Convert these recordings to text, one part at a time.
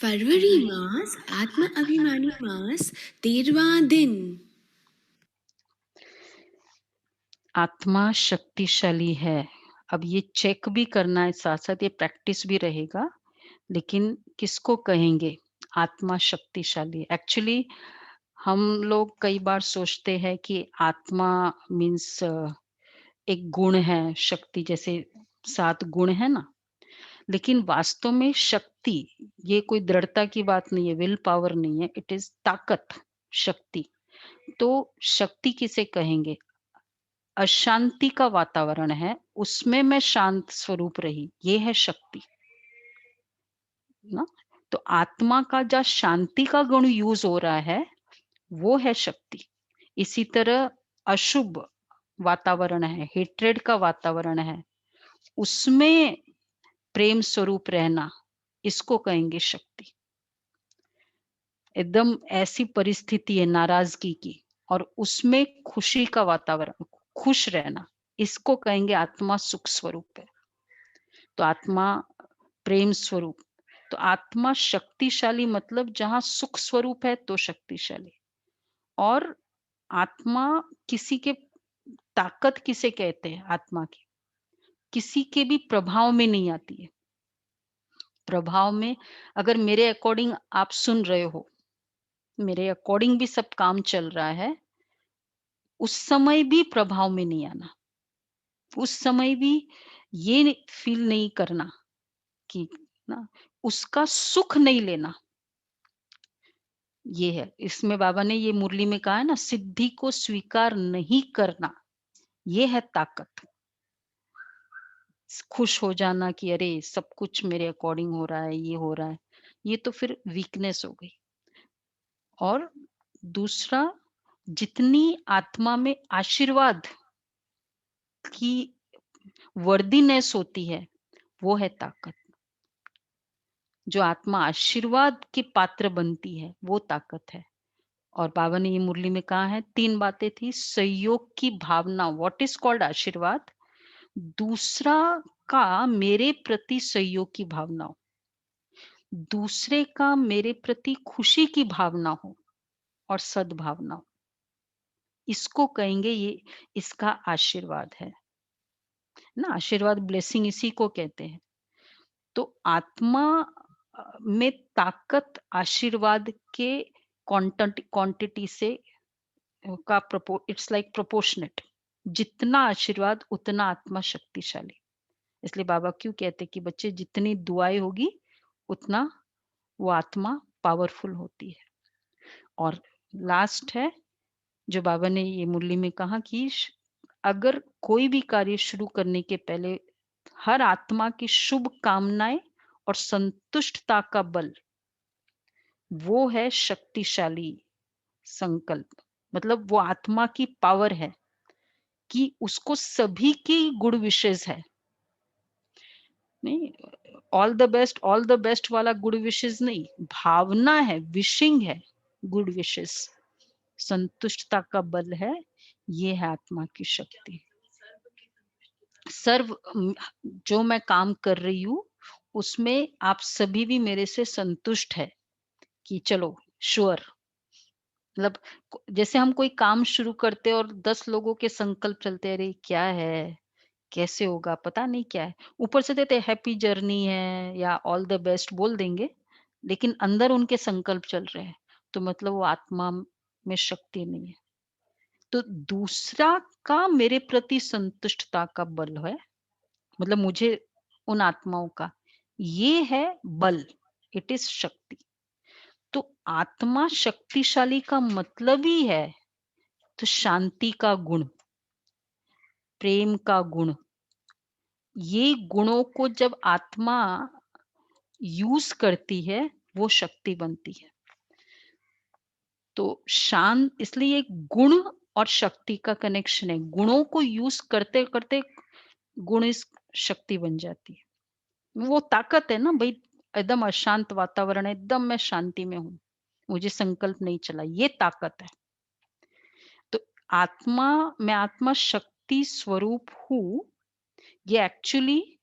फरवरी मास आत्म अभिमानी मास 13वां दिन। आत्मा शक्तिशाली है। अब ये चेक भी करना है, साथ-साथ ये प्रैक्टिस भी रहेगा, लेकिन किसको कहेंगे आत्मा शक्तिशाली? एक्चुअली हम लोग कई बार सोचते हैं कि आत्मा मीन्स एक गुण है, शक्ति जैसे 7 गुण है ना? लेकिन वास्तव में शक्ति ये कोई दृढ़ता की बात नहीं है, विल पावर नहीं है, इट इज़ ताकत, शक्ति। तो शक्ति किसे कहेंगे? अशांति का वातावरण है, उसमें मैं शांत स्वरूप रही, ये है शक्ति, ना? तो आत्मा का जहाँ शांति का गुण यूज़ हो रहा है, वो है शक्ति। इसी तरह अशुभ वातावरण है, हेट्रेड का वातावरण है, उसमें प्रेम स्वरूप रहना, इसको कहेंगे शक्ति। एकदम ऐसी परिस्थिति है नाराज़गी की और उसमें खुशी का वातावरण, खुश रहना, इसको कहेंगे आत्मा सुख स्वरूप है। तो आत्मा प्रेम स्वरूप, तो आत्मा शक्तिशाली मतलब जहाँ सुख स्वरूप है तो शक्तिशाली। और आत्मा किसी के ताकत किसे कहते हैं आत्मा की? किसी के भी प्रभाव में नहीं आती है। प्रभाव में अगर मेरे अकॉर्डिंग आप सुन रहे हो, मेरे अकॉर्डिंग भी सब काम चल रहा है, उस समय भी प्रभाव में नहीं आना। उस समय भी ये फील नहीं करना कि ना उसका सुख नहीं लेना। ये है, इसमें बाबा ने ये मुरली में कहा है ना, सिद्धि को स्वीकार नहीं करना, ये है ताकत। खुश हो जाना कि अरे सब कुछ मेरे अकॉर्डिंग हो रहा है, ये हो रहा है, ये तो फिर वीकनेस हो गई। और दूसरा, जितनी आत्मा में आशीर्वाद की वर्दीनेस होती है, वो है ताकत। जो आत्मा आशीर्वाद की पात्र बनती है, वो ताकत है। और बाबा ने ये मुरली में कहा है, 3 बातें थी, सहयोग की भावना, व्हाट इज़ कॉल्ड आशीर्वाद, दूसरा का मेरे प्रति सहयोग की भावना हो, दूसरे का मेरे प्रति खुशी की भावना हो और सद्भावना हो। इसको कहेंगे ये इसका आशीर्वाद है ना? आशीर्वाद ब्लेसिंग इसी को कहते हैं। तो आत्मा में ताकत आशीर्वाद के क्वांटिटी से का इट्स लाइक प्रोपोर्शनेट, जितना आशीर्वाद उतना आत्मा शक्तिशाली। इसलिए बाबा क्यों कहते कि बच्चे जितनी दुआएं होगी उतना वो आत्मा पावरफुल होती है। और लास्ट है जो बाबा ने ये मुरली में कहा कि अगर कोई भी कार्य शुरू करने के पहले हर आत्मा की शुभ कामनाएं और संतुष्टता का बल, वो है शक्तिशाली संकल्प। मतलब वो आत्मा की पावर है कि उसको सभी की गुड विशेस है। नहीं, ऑल द बेस्ट वाला गुड विशेस नहीं, भावना है, विशिंग है, गुड विशेस, संतुष्टता का बल है, ये है आत्मा की शक्ति। सर्व जो मैं काम कर रही हूँ, उसमें आप सभी भी मेरे से संतुष्ट है कि चलो श्योर, मतलब जैसे हम कोई काम शुरू करते हैं और 10 लोगों के संकल्प चलते हैं, अरे क्या है? कैसे होगा? पता नहीं क्या है? ऊपर से देते हैप्पी जर्नी है या ऑल द बेस्ट बोल देंगे, लेकिन अंदर उनके संकल्प चल रहे हैं, तो मतलब वो आत्मा में शक्ति नहीं है। तो दूसरा का मेरे प्रति संतुष्टता का बल है, मतलब मुझे उन आत्माओं का, ये है बल, इट इज़ शक्ति। तो आत्मा शक्तिशाली का मतलब ही है तो शांति का गुण, प्रेम का गुण, ये गुणों को जब आत्मा यूज़ करती है, वो शक्ति बनती है। तो शांत इसलिए गुण और शक्ति का कनेक्शन है। गुणों को यूज़ करते-करते गुण इस शक्ति बन जाती है। वो ताकत है ना भई, एकदम अशांत वातावरण है, एकदम मैं शांति में हूँ। मुझे संकल्प नहीं चला, ये ताकत है। तो आत्मा मैं आत्मा शक्ति स्वरूप हूँ, ये एक्चुअली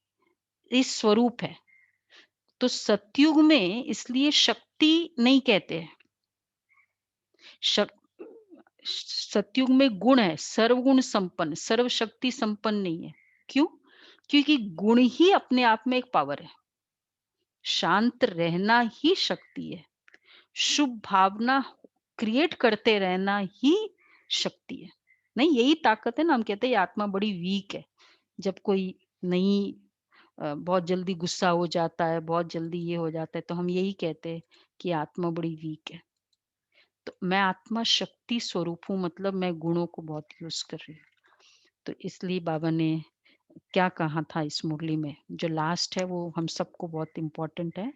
इस स्वरूप है। तो सतयुग में इसलिए शक्ति नहीं कहते हैं। शक सतयुग में गुण है, सर्वगुण संपन्न, सर्वशक्ति संपन्न नहीं है। क्यों? क्योंकि गुण ही अपने आप में एक पावर है। शांत रहना ही शक्ति है। शुभ भावना क्रिएट करते रहना ही शक्ति है। नहीं, यही ताकत है ना। हम कहते हैं ये आत्मा बड़ी वीक है। जब कोई नहीं बहुत जल्दी गुस्सा हो जाता है, बहुत जल्दी ये हो जाता है, तो हम यही कहते हैं कि आत्मा बड़ी वीक है। तो मैं आत्मा शक्ति स्वरूप हूँ, मतलब मैं गुणों को बहुत यूज़ कर रही हूँ। तो इसलिए बाबा ने क्या कहा था इस मुरली में, जो लास्ट है वो हम सबको बहुत इम्पोर्टेंट है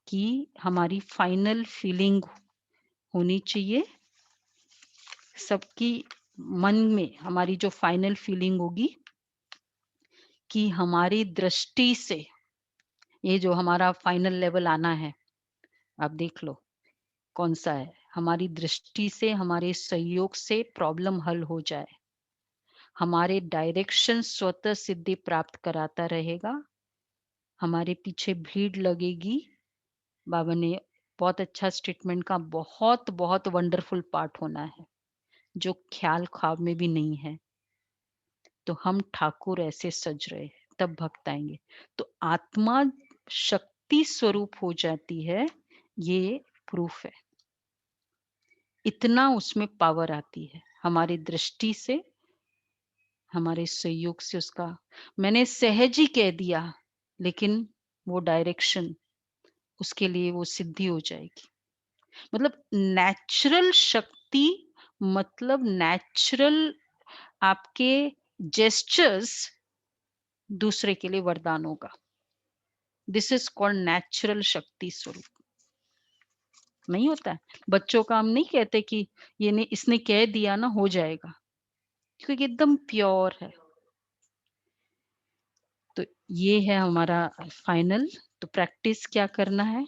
कि हमारी फाइनल फीलिंग होनी चाहिए। सबकी मन में हमारी जो फाइनल फीलिंग होगी कि हमारी दृष्टि से ये जो हमारा फाइनल लेवल आना है, आप देख लो कौन-सा है। हमारी दृष्टि से, हमारे सहयोग से प्रॉब्लम हल हो जाए। हमारे डायरेक्शन स्वतः सिद्धि प्राप्त कराता रहेगा। हमारे पीछे भीड़ लगेगी। बाबा ने बहुत अच्छा स्टेटमेंट कहा, बहुत-बहुत वंडरफुल पार्ट होना है, जो ख्याल ख्वाब में भी नहीं है। तो हम ठाकुर ऐसे सज रहे हैं, तब भक्त आएँगे। तो आत्मा शक्ति स्वरूप हो जाती है, ये प्रूफ है। इतना उसमें पावर आती है, हमारी दृष्टि से, हमारे सहयोग से उसका मैंने सहज ही कह दिया, लेकिन वो डायरेक्शन उसके लिए वो सिद्धि हो जाएगी। मतलब नेचुरल शक्ति, मतलब नेचुरल आपके जेस्चर्स दूसरे के लिए वरदान होगा। दिस इज कॉल्ड नेचुरल शक्ति स्वरूप। नहीं होता है? बच्चों का हम नहीं कहते कि ये ने इसने कह दिया ना हो जाएगा, क्योंकि एकदम प्योर है। तो ये है हमारा फाइनल। तो प्रैक्टिस क्या करना है?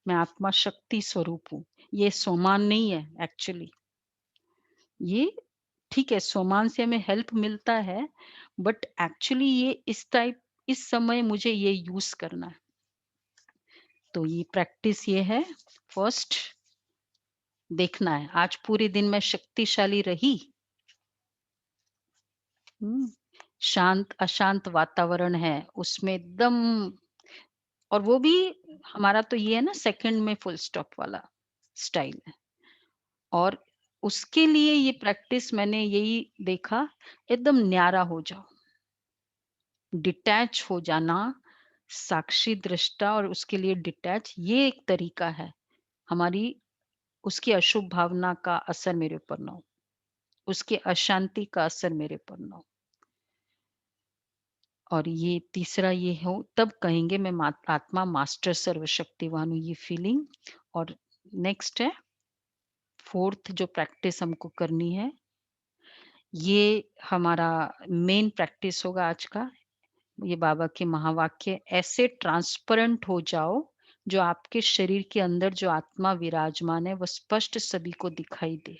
मैं आत्मा शक्ति स्वरूप हूँ। ये सोमान नहीं है एक्चुअली। ये ठीक है, सोमान से हमें हेल्प मिलता है, बट एक्चुअली ये इस समय मुझे ये यूज़ करना है। तो ये प्रैक्टिस ये है, फर्स्ट देखना है, आज पूरे दिन मैं शक्तिशाली रही? हुँ, शांत अशांत वातावरण है, उसमें एकदम। और वो भी हमारा तो ये है ना, सेकंड में फुल स्टॉप वाला स्टाइल है। और उसके लिए ये प्रैक्टिस मैंने यही देखा, एकदम न्यारा हो जाओ, डिटैच हो जाना, साक्षी दृष्टा और उसके लिए डिटैच, ये एक तरीका है। हमारी उसकी अशुभ भावना का असर मेरे ऊपर ना हो, उसकी अशांति का असर मेरे ऊपर ना हो। और ये तीसरा ये हो, तब कहेंगे मैं आत्मा मास्टर सर्वशक्तिवान हूँ, ये फीलिंग। और नेक्स्ट है फोर्थ जो प्रैक्टिस हमको करनी है, ये हमारा मेन प्रैक्टिस होगा आज का। ये बाबा के महावाक्य, ऐसे ट्रांसपेरेंट हो जाओ जो आपके शरीर के अंदर जो आत्मा विराजमान है वह स्पष्ट सभी को दिखाई दे।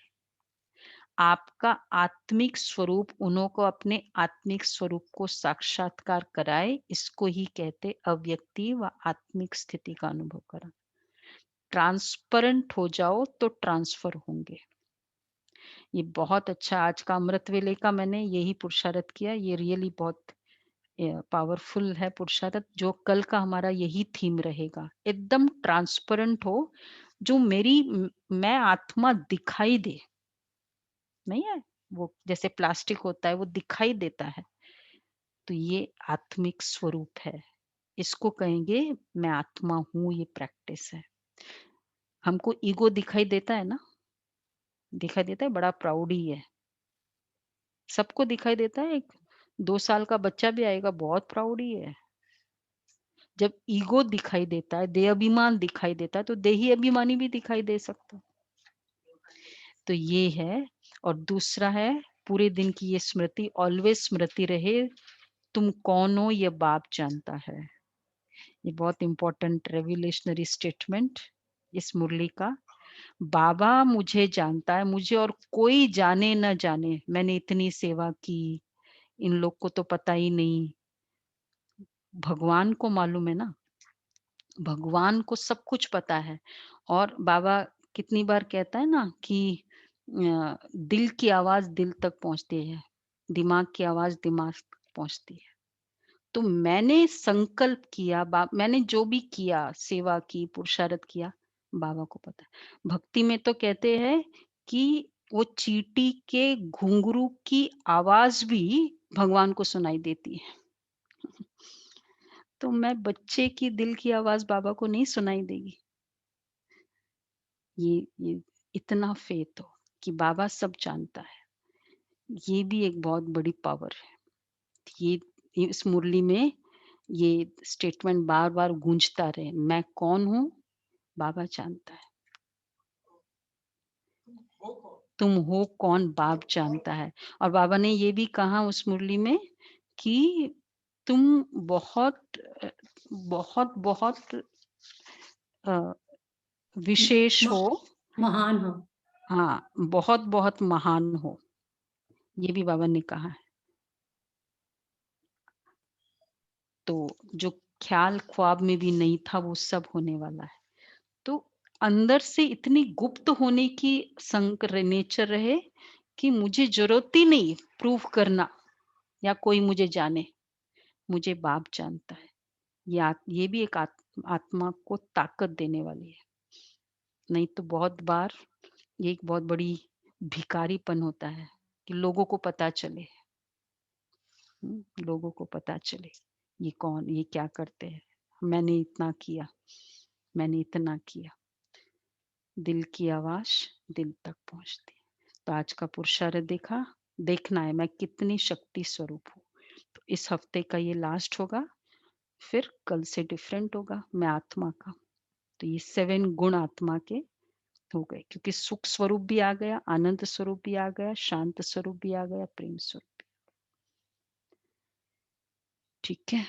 आपका आत्मिक स्वरूप उन्हों को अपने आत्मिक स्वरूप को साक्षात्कार कराए, इसको ही कहते अव्यक्ति व आत्मिक स्थिति का अनुभव करा। ट्रांसपेरेंट हो जाओ तो ट्रांसफर होंगे। ये बहुत अच्छा आज का अमृत वेले का मैंने यही पुरुषार्थ किया। ये रियली बहुत पावरफुल है पुरुषार्थ, जो कल का हमारा यही थीम रहेगा। एकदम ट्रांसपेरेंट हो, जो मैं आत्मा दिखाई दे। नहीं है, वो जैसे प्लास्टिक होता है वो दिखाई देता है, तो ये आत्मिक स्वरूप है। इसको कहेंगे मैं आत्मा हूँ, ये प्रैक्टिस है। हमको ईगो दिखाई देता है ना, दिखाई देता है, बड़ा प्राउड ही है। सबको दिखाई देता है। एक 2 साल का बच्चा भी आएगा, बहुत प्राउड ही है। जब ईगो दिखाई देता है, देह अभिमान दिखाई देता है, तो देही अभिमानी भी दिखाई दे सकता है। तो ये है। और दूसरा है, पूरे दिन की ये स्मृति, ऑलवेज स्मृति रहे, तुम कौन हो ये बाप जानता है। ये बहुत इंपॉर्टेंट रेवोल्यूशनरी स्टेटमेंट इस मुरली का। बाबा मुझे जानता है, मुझे और कोई जाने न जाने, मैंने इतनी सेवा की, इन लोग को तो पता ही नहीं। भगवान को मालूम है ना, भगवान को सब कुछ पता है और बाबा कितनी बार कहता है ना कि दिल की आवाज़ दिल तक पहुँचती है, दिमाग की आवाज़ दिमाग तक पहुँचती है। तो मैंने संकल्प किया मैंने जो भी किया, सेवा की, पुरुषार्थ किया, बाबा को पता है। भक्ति में तो कहते हैं कि वो चींटी के घुंघरू की आवाज़ भी भगवान को सुनाई देती है। तो मैं बच्चे की दिल की आवाज़ बाबा को नहीं सुनाई देगी। ये इतना फ़ेथ हो कि बाबा सब जानता है। ये भी एक बहुत बड़ी पावर है। ये इस मुरली में ये स्टेटमेंट बार-बार गूंजता रहे, मैं कौन हूँ? बाबा जानता है। तुम हो कौन? बाप जानता है। और बाबा ने ये भी कहा उस मुरली में कि तुम बहुत बहुत अ, विशेष म- हो। महान हो। हाँ, बहुत-बहुत महान हो। ये भी बाबा ने कहा है। तो जो ख़्याल ख्वाब में भी नहीं था वो सब होने वाला है। तो अंदर से इतनी गुप्त होने की नेचर रहे कि मुझे ज़रूरत ही नहीं प्रूव करना या कोई मुझे जाने, मुझे बाप जानता है। ये भी एक आत्मा को ताकत देने वाली है। नहीं तो बहुत बार ये एक बहुत बड़ी भिखारीपन होता है कि लोगों को पता चले। लोगों को पता चले, ये कौन, ये क्या करते हैं, मैंने इतना किया, मैंने इतना किया। दिल की आवाज़ दिल तक पहुँचती है। तो आज का पुरुषार्थ देखना है मैं कितनी शक्ति स्वरूप हूँ। तो इस हफ्ते का ये लास्ट होगा, फिर कल से डिफरेंट होगा, मैं आत्मा का। तो ये 7 गुण आत्मा के हो गए क्योंकि सुख स्वरूप भी आ गया, आनंद स्वरूप भी आ गया, शांत स्वरूप भी आ गया, प्रेम स्वरूप भी। ठीक है?